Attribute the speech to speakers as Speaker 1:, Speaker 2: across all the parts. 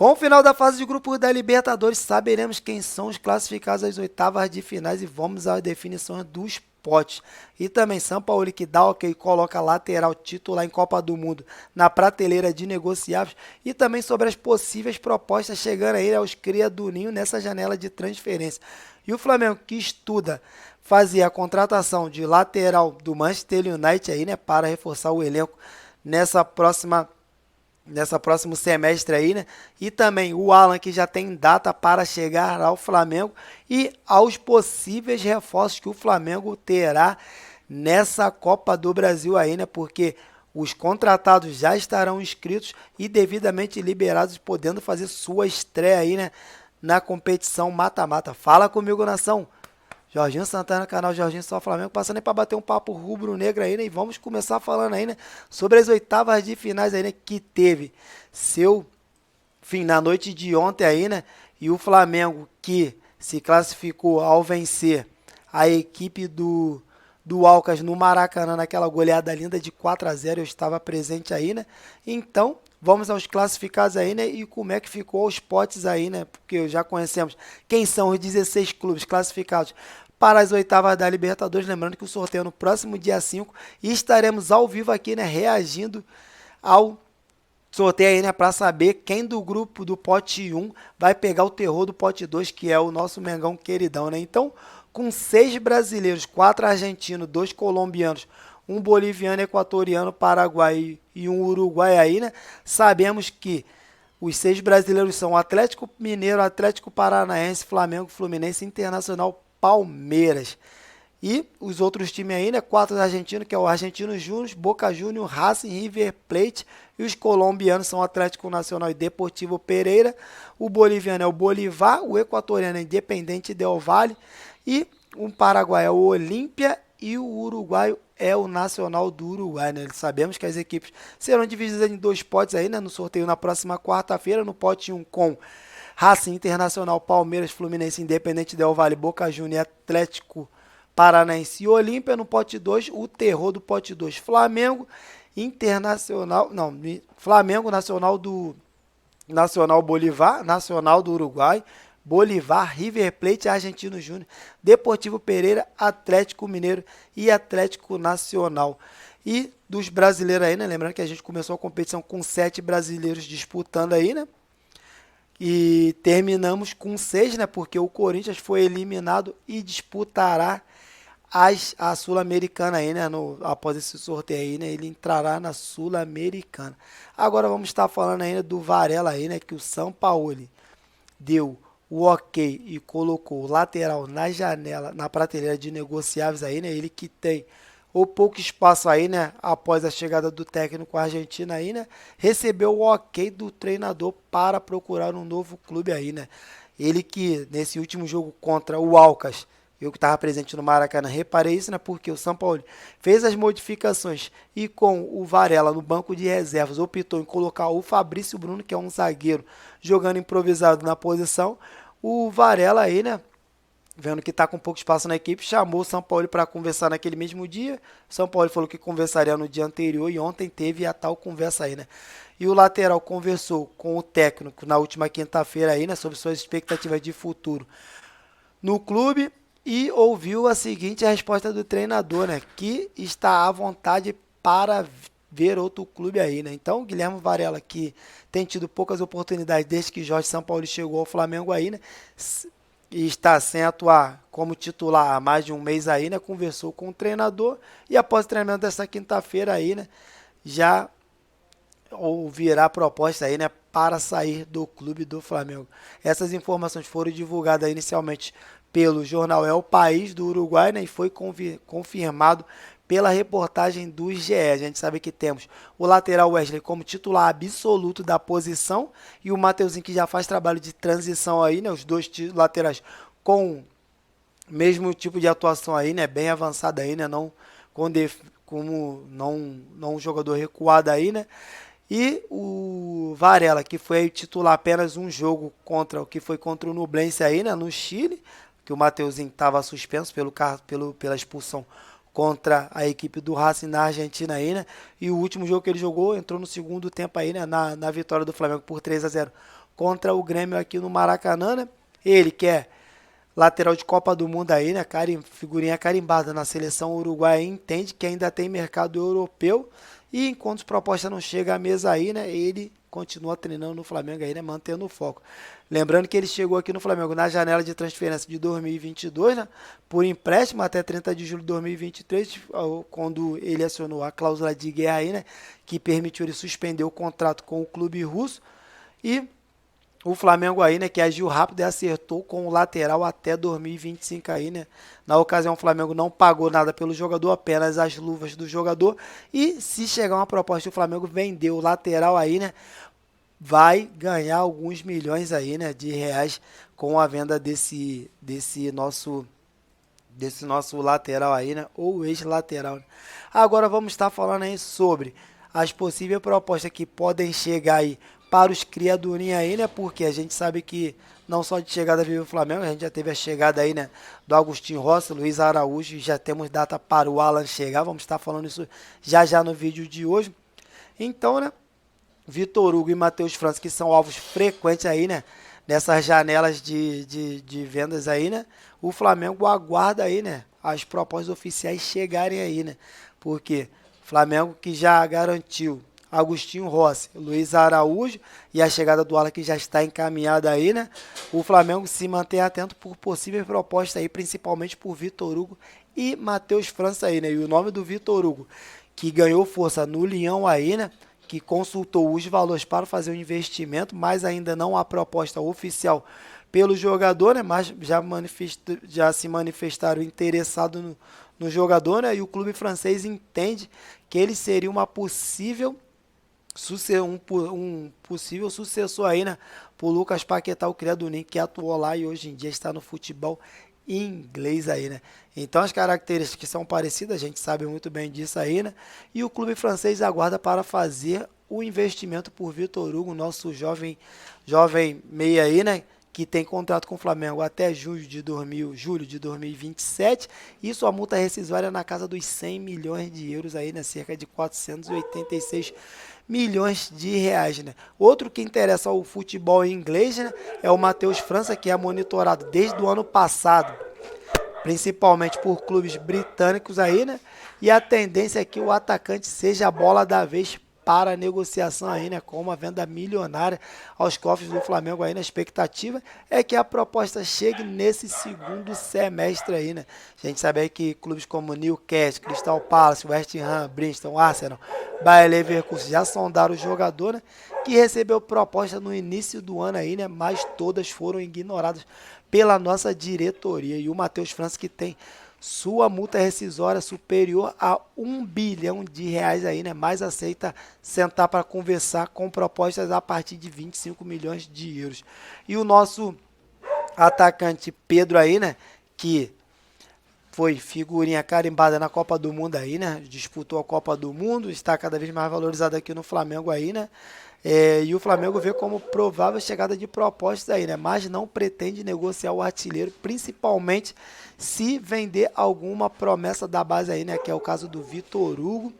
Speaker 1: Com o final da fase de grupos da Libertadores, saberemos quem são os classificados às oitavas de finais e vamos às definições dos potes. E também São Paulo que dá ok, coloca lateral titular em Copa do Mundo na prateleira de negociáveis. E também sobre as possíveis propostas chegando aí aos cria do Ninho nessa janela de transferência. E o Flamengo que estuda fazer a contratação de lateral do Manchester United aí, né, para reforçar o elenco nessa próximo semestre aí, né? E também o Alan que já tem data para chegar ao Flamengo e aos possíveis reforços que o Flamengo terá nessa Copa do Brasil aí, né? Porque os contratados já estarão inscritos e devidamente liberados, podendo fazer sua estreia aí, né? Na competição mata-mata. Fala comigo, nação! Jorginho Santana, canal Jorginho Só Flamengo, passando aí para bater um papo rubro-negro aí, né? E vamos começar falando aí, né? Sobre as oitavas de finais aí, né? Que teve seu fim na noite de ontem aí, né? E o Flamengo que se classificou ao vencer a equipe do Alcas no Maracanã, naquela goleada linda de 4-0, eu estava presente aí, né? Então, vamos aos classificados aí, né? E como é que ficou os potes aí, né? Porque já conhecemos quem são os 16 clubes classificados para as oitavas da Libertadores. Lembrando que o sorteio é no próximo dia 5 e estaremos ao vivo aqui, né? Reagindo ao sorteio aí, né? Para saber quem do grupo do pote 1 vai pegar o terror do pote 2, que é o nosso Mengão queridão, né? Então, com 6 brasileiros, 4 argentinos, 2 colombianos, um boliviano, equatoriano, paraguai e um uruguai aí, né? Sabemos que os 6 brasileiros são Atlético Mineiro, Atlético Paranaense, Flamengo, Fluminense, Internacional, Palmeiras. E os outros times aí, né? 4 argentinos, que é o Argentino Júnior, Boca Juniors, Racing, River Plate. E os colombianos são Atlético Nacional e Deportivo Pereira. O boliviano é o Bolívar, o equatoriano é Independente Del Valle. E o paraguai é o Olímpia e o uruguaio é o Nacional do Uruguai, né? Sabemos que as equipes serão divididas em 2 potes aí, né? No sorteio na próxima quarta-feira, no pote 1 com Racing, Internacional, Palmeiras, Fluminense, Independente Del Valle, Boca Juniors, Atlético Paranaense e Olímpia. No pote 2, o terror do pote 2, Flamengo, Internacional, não, Flamengo, Nacional Bolívar, Nacional do Uruguai, Bolívar, River Plate, Argentino Júnior, Deportivo Pereira, Atlético Mineiro e Atlético Nacional. E dos brasileiros aí, né? Lembrando que a gente começou a competição com 7 brasileiros disputando aí, né? E terminamos com 6, né? Porque o Corinthians foi eliminado e disputará a Sul-Americana aí, né? Após esse sorteio aí, né? Ele entrará na Sul-Americana. Agora vamos estar falando ainda do Varela aí, né? Que o São Paulo deu o ok e colocou o lateral na janela, na prateleira de negociáveis aí, né? Ele que tem o pouco espaço aí, né? Após a chegada do técnico argentino aí, né? Recebeu o ok do treinador para procurar um novo clube aí, né? Ele que nesse último jogo contra o Alcas, eu que estava presente no Maracanã, reparei isso, né? Porque o São Paulo fez as modificações e com o Varela no banco de reservas optou em colocar o Fabrício Bruno, que é um zagueiro, jogando improvisado na posição. O Varela aí, né? Vendo que está com pouco espaço na equipe, chamou o São Paulo para conversar naquele mesmo dia. O São Paulo falou que conversaria no dia anterior e ontem teve a tal conversa aí, né? E o lateral conversou com o técnico na última quinta-feira aí, né? Sobre suas expectativas de futuro no clube e ouviu a seguinte resposta do treinador, né? Que está à vontade para ver outro clube aí, né? Então, o Guilherme Varela, que tem tido poucas oportunidades desde que Jorge Sampaoli chegou ao Flamengo aí, né? E está sem atuar como titular há mais de um mês aí, né? Conversou com o treinador e após o treinamento dessa quinta-feira aí, né? Já ouvirá a proposta aí, né? Para sair do clube do Flamengo. Essas informações foram divulgadas inicialmente pelo jornal El País do Uruguai, né? E foi confirmado pela reportagem do GE. A gente sabe que temos o lateral Wesley como titular absoluto da posição e o Mateuzinho que já faz trabalho de transição aí, né? Os dois laterais com o mesmo tipo de atuação aí, né? Bem avançada aí, né? Não como não um jogador recuado aí, né? E o Varela, que foi titular apenas um jogo contra o Nublense aí, né? No Chile, que o Mateuzinho estava suspenso pela expulsão contra a equipe do Racing na Argentina aí, né? E o último jogo que ele jogou entrou no segundo tempo aí, né? Na vitória do Flamengo por 3-0 contra o Grêmio aqui no Maracanã, né? Ele que é lateral de Copa do Mundo aí, né? Figurinha carimbada na seleção uruguaia, entende que ainda tem mercado europeu e enquanto a proposta não chega à mesa aí, né? Ele continua treinando no Flamengo aí, né? Mantendo o foco. Lembrando que ele chegou aqui no Flamengo na janela de transferência de 2022, né? Por empréstimo até 30 de julho de 2023, quando ele acionou a cláusula de guerra aí, né? Que permitiu ele suspender o contrato com o clube russo e o Flamengo aí, né, que agiu rápido e acertou com o lateral até 2025 aí, né? Na ocasião, o Flamengo não pagou nada pelo jogador, apenas as luvas do jogador. E se chegar uma proposta e o Flamengo vender o lateral aí, né, vai ganhar alguns milhões aí, né, de reais com a venda desse nosso lateral aí, né, ou ex-lateral. Né? Agora vamos estar falando aí sobre as possíveis propostas que podem chegar aí para os criadurinhos aí, né? Porque a gente sabe que não só de chegada vive o Flamengo, a gente já teve a chegada aí, né? Do Agostinho Rossi, Luiz Araújo, e já temos data para o Alan chegar. Vamos estar falando isso já já no vídeo de hoje. Então, né? Vitor Hugo e Matheus França, que são alvos frequentes aí, né? Nessas janelas de vendas aí, né? O Flamengo aguarda aí, né? As propostas oficiais chegarem aí, né? Porque o Flamengo que já garantiu Agostinho Rossi, Luiz Araújo e a chegada do Alan que já está encaminhada aí, né? O Flamengo se mantém atento por possíveis propostas aí, principalmente por Vitor Hugo e Matheus França aí, né? E o nome do Vitor Hugo, que ganhou força no Leão aí, né? Que consultou os valores para fazer o investimento, mas ainda não há proposta oficial pelo jogador, né? Mas já se manifestaram interessados no jogador, né? E o clube francês entende que ele seria uma possível um possível sucessor aí, né, por Lucas Paquetá, o criador que atuou lá e hoje em dia está no futebol inglês aí, né? Então as características que são parecidas, a gente sabe muito bem disso aí, né? E o clube francês aguarda para fazer o investimento por Vitor Hugo, nosso jovem meia aí, né? Que tem contrato com o Flamengo até julho de 2027 e sua multa rescisória na casa dos 100 milhões de euros aí, né? Cerca de 486 milhões de reais, né? Outro que interessa ao futebol inglês, né, é o Matheus França, que é monitorado desde o ano passado, principalmente por clubes britânicos aí, né? E a tendência é que o atacante seja a bola da vez para a negociação aí, né, com uma venda milionária aos cofres do Flamengo aí, na expectativa é que a proposta chegue nesse segundo semestre aí, né? A gente sabe aí que clubes como Newcastle, Crystal Palace, West Ham, Bristol, Arsenal, Bayer Leverkusen já sondaram o jogador, né, que recebeu proposta no início do ano aí, né, mas todas foram ignoradas pela nossa diretoria. E o Matheus França, que tem sua multa rescisória superior a 1 bilhão de reais aí, né? Mas aceita sentar para conversar com propostas a partir de 25 milhões de euros. E o nosso atacante Pedro aí, né? Que foi figurinha carimbada na Copa do Mundo aí, né? Disputou a Copa do Mundo, está cada vez mais valorizado aqui no Flamengo aí, né? E o Flamengo vê como provável chegada de propostas aí, né? Mas não pretende negociar o artilheiro, principalmente se vender alguma promessa da base aí, né? Que é o caso do Vitor Hugo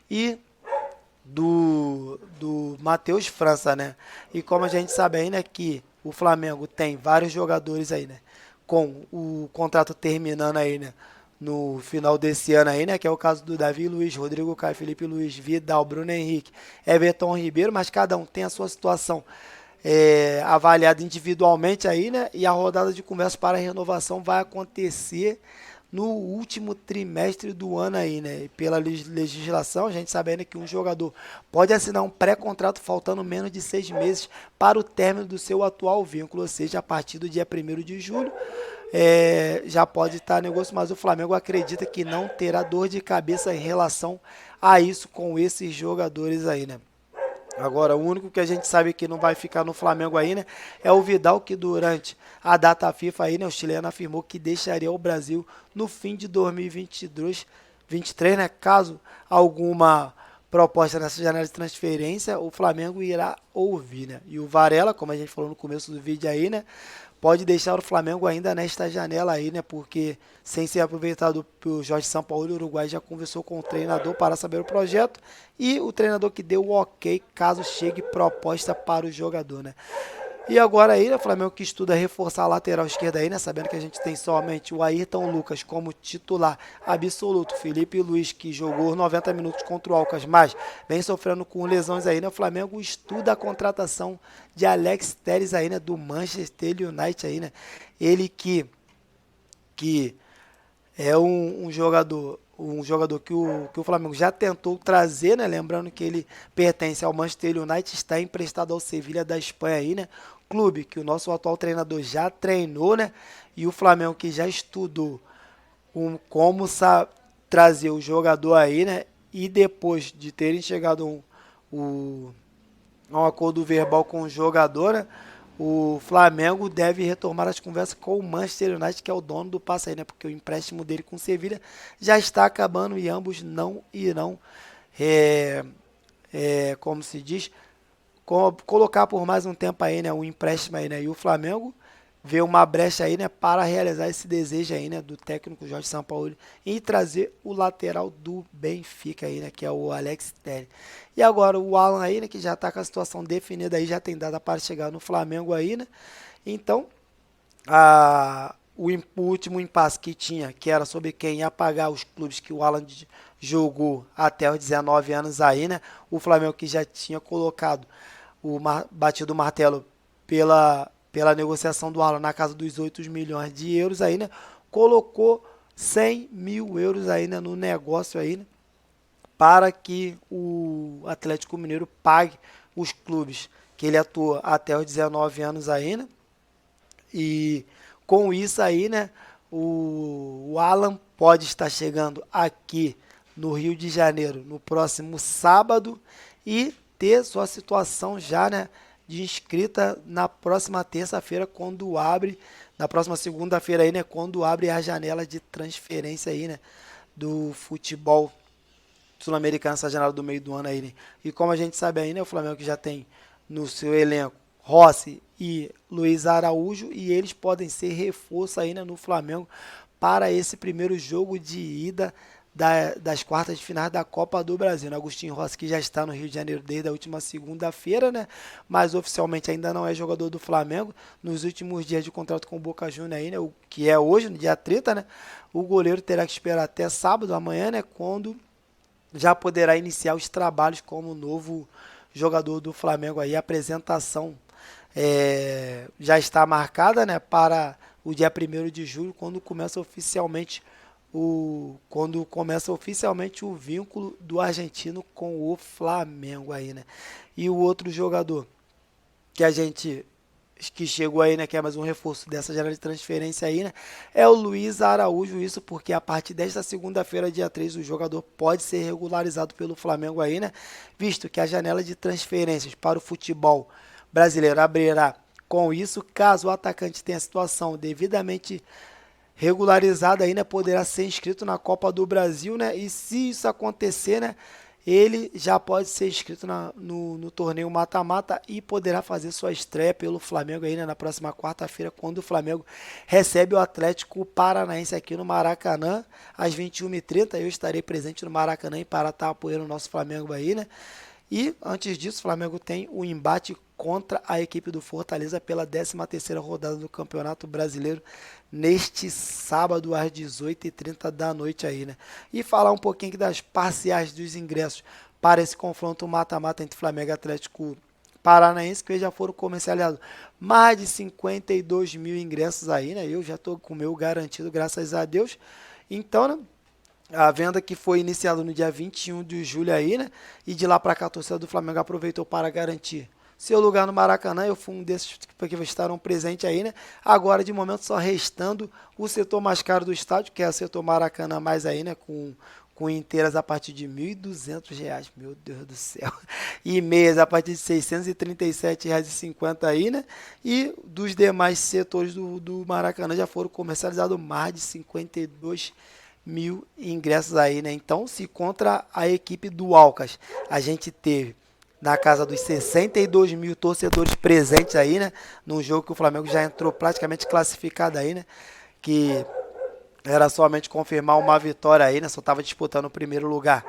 Speaker 1: e do Matheus França, né? E como a gente sabe aí, né? Que o Flamengo tem vários jogadores aí, né? Com o contrato terminando aí, né? No final desse ano aí, né? Que é o caso do Davi Luiz, Rodrigo Caio, Felipe Luiz, Vidal, Bruno Henrique, Everton Ribeiro, mas cada um tem a sua situação avaliada individualmente aí, né? E a rodada de conversa para a renovação vai acontecer no último trimestre do ano aí, né? E pela legislação, a gente sabe ainda que um jogador pode assinar um pré-contrato faltando menos de 6 meses para o término do seu atual vínculo, ou seja, a partir do dia 1º de julho, já pode estar negócio, mas o Flamengo acredita que não terá dor de cabeça em relação a isso com esses jogadores aí, né? Agora, o único que a gente sabe que não vai ficar no Flamengo aí, né, é o Vidal, que durante a data FIFA aí, né, o chileno afirmou que deixaria o Brasil no fim de 2023, né, caso alguma proposta nessa janela de transferência, o Flamengo irá ouvir, né? E o Varela, como a gente falou no começo do vídeo aí, né, pode deixar o Flamengo ainda nesta janela aí, né? Porque sem ser aproveitado pelo Jorge Sampaoli, o Uruguai já conversou com o treinador para saber o projeto e o treinador que deu o ok caso chegue proposta para o jogador, né? E agora aí, né, o Flamengo que estuda reforçar a lateral esquerda aí, né? Sabendo que a gente tem somente o Ayrton Lucas como titular absoluto. Felipe Luiz, que jogou 90 minutos contra o Alcas, mas vem sofrendo com lesões aí, né? O Flamengo estuda a contratação de Alex Telles aí, né? Do Manchester United aí, né? Ele que é um jogador que o Flamengo já tentou trazer, né? Lembrando que ele pertence ao Manchester United, está emprestado ao Sevilha da Espanha aí, né? Clube que o nosso atual treinador já treinou, né? E o Flamengo que já estudou como trazer o jogador aí, né? E depois de terem chegado um, um acordo verbal com o jogador, né? O Flamengo deve retomar as conversas com o Manchester United, que é o dono do passe aí, né? Porque o empréstimo dele com o Sevilha já está acabando e ambos não irão, é, como se diz, colocar por mais um tempo aí, né? O empréstimo aí, né? E o Flamengo vê uma brecha aí, né? Para realizar esse desejo aí, né? Do técnico Jorge Sampaoli e trazer o lateral do Benfica aí, né? Que é o Alex Telles. E agora o Alan aí, né? Que já está com a situação definida aí, já tem data para chegar no Flamengo aí, né? Então, o último impasse que tinha, que era sobre quem ia pagar os clubes que o Alan jogou até os 19 anos aí, né? O Flamengo que já tinha colocado batido o martelo pela negociação do Alan na casa dos 8 milhões de euros aí, né? Colocou 100 mil euros aí, né, no negócio aí, né? Para que o Atlético Mineiro pague os clubes que ele atua até os 19 anos aí, né? E com isso aí, né, o Alan pode estar chegando aqui no Rio de Janeiro no próximo sábado e ter sua situação já, né, de inscrita na próxima terça-feira, quando abre, na próxima segunda-feira aí, né, quando abre a janela de transferência aí, né, do futebol sul-americana, essa janela do meio do ano aí, né? E como a gente sabe aí, né, o Flamengo que já tem no seu elenco Rossi e Luiz Araújo, e eles podem ser reforço aí, né, no Flamengo para esse primeiro jogo de ida das quartas de final da Copa do Brasil, né? Agostinho Rossi que já está no Rio de Janeiro desde a última segunda-feira, né? Mas oficialmente ainda não é jogador do Flamengo. Nos últimos dias de contrato com o Boca Juniors aí, né? O que é hoje, no dia 30, né? O goleiro terá que esperar até sábado, amanhã, né? Quando já poderá iniciar os trabalhos como novo jogador do Flamengo aí. A apresentação já está marcada, né, para o dia 1º de julho, quando começa oficialmente o vínculo do argentino com o Flamengo aí, né? E o outro jogador que chegou aí, né, que é mais um reforço dessa janela de transferência aí, né, é o Luiz Araújo, isso porque a partir desta segunda-feira, dia 3, o jogador pode ser regularizado pelo Flamengo aí, né, visto que a janela de transferências para o futebol brasileiro abrirá com isso, caso o atacante tenha a situação devidamente regularizada aí, né, poderá ser inscrito na Copa do Brasil, né, e se isso acontecer, né, ele já pode ser inscrito no torneio mata-mata e poderá fazer sua estreia pelo Flamengo aí, né, na próxima quarta-feira, quando o Flamengo recebe o Atlético Paranaense aqui no Maracanã, às 21h30. Eu estarei presente no Maracanã para estar apoiando o nosso Flamengo aí, né? E antes disso, o Flamengo tem o embate contra a equipe do Fortaleza pela 13ª rodada do Campeonato Brasileiro neste sábado às 18h30 da noite aí, né? E falar um pouquinho aqui das parciais dos ingressos para esse confronto mata-mata entre Flamengo e Atlético Paranaense, que já foram comercializados mais de 52 mil ingressos aí, né? Eu já estou com o meu garantido, graças a Deus. Então, né, a venda que foi iniciada no dia 21 de julho aí, né? E de lá para cá a torcida do Flamengo aproveitou para garantir seu lugar no Maracanã. Eu fui um desses que estarão presentes aí, né? Agora, de momento, só restando o setor mais caro do estádio, que é o setor Maracanã mais aí, né? Com inteiras a partir de R$ 1.200, meu Deus do céu. E meias a partir de R$ 637,50 aí, né? E dos demais setores do Maracanã já foram comercializados mais de 52 mil ingressos aí, né? Então, se contra a equipe do Alcas a gente teve na casa dos 62 mil torcedores presentes aí, né? Num jogo que o Flamengo já entrou praticamente classificado aí, né? Que era somente confirmar uma vitória aí, né? Só estava disputando o primeiro lugar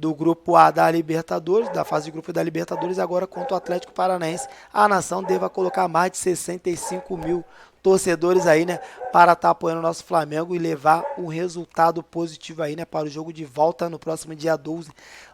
Speaker 1: do grupo A da Libertadores, da fase de grupo da Libertadores, agora contra o Atlético Paranaense. A nação deva colocar mais de 65 mil torcedores aí, né, para estar apoiando o nosso Flamengo e levar um resultado positivo aí, né, para o jogo de volta no próximo dia 12,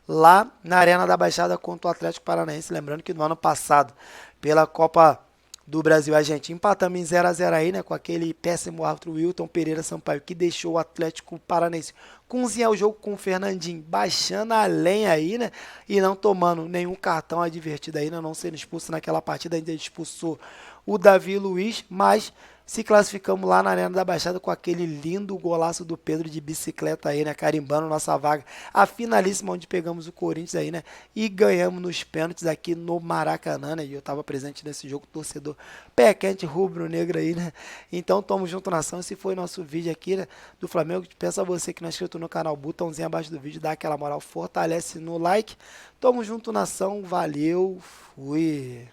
Speaker 1: lá na Arena da Baixada contra o Atlético Paranaense. Lembrando que no ano passado, pela Copa do Brasil, a gente empatamos em 0-0 aí, né, com aquele péssimo árbitro Wilton Pereira Sampaio, que deixou o Atlético Paranaense cozinhar o jogo com o Fernandinho, baixando a lenha aí, né, e não tomando nenhum cartão advertido aí, né, não sendo expulso naquela partida. Ainda expulsou o Davi Luiz, mas se classificamos lá na Arena da Baixada com aquele lindo golaço do Pedro de bicicleta aí, né, carimbando nossa vaga, a finalíssima onde pegamos o Corinthians aí, né, e ganhamos nos pênaltis aqui no Maracanã, né, e eu estava presente nesse jogo, torcedor pé quente rubro-negro aí, né. Então tamo junto, nação. Esse foi nosso vídeo aqui, né, do Flamengo. Peço a você que não é inscrito no canal, botãozinho abaixo do vídeo, dá aquela moral, fortalece no like. Tamo junto, nação, valeu, fui.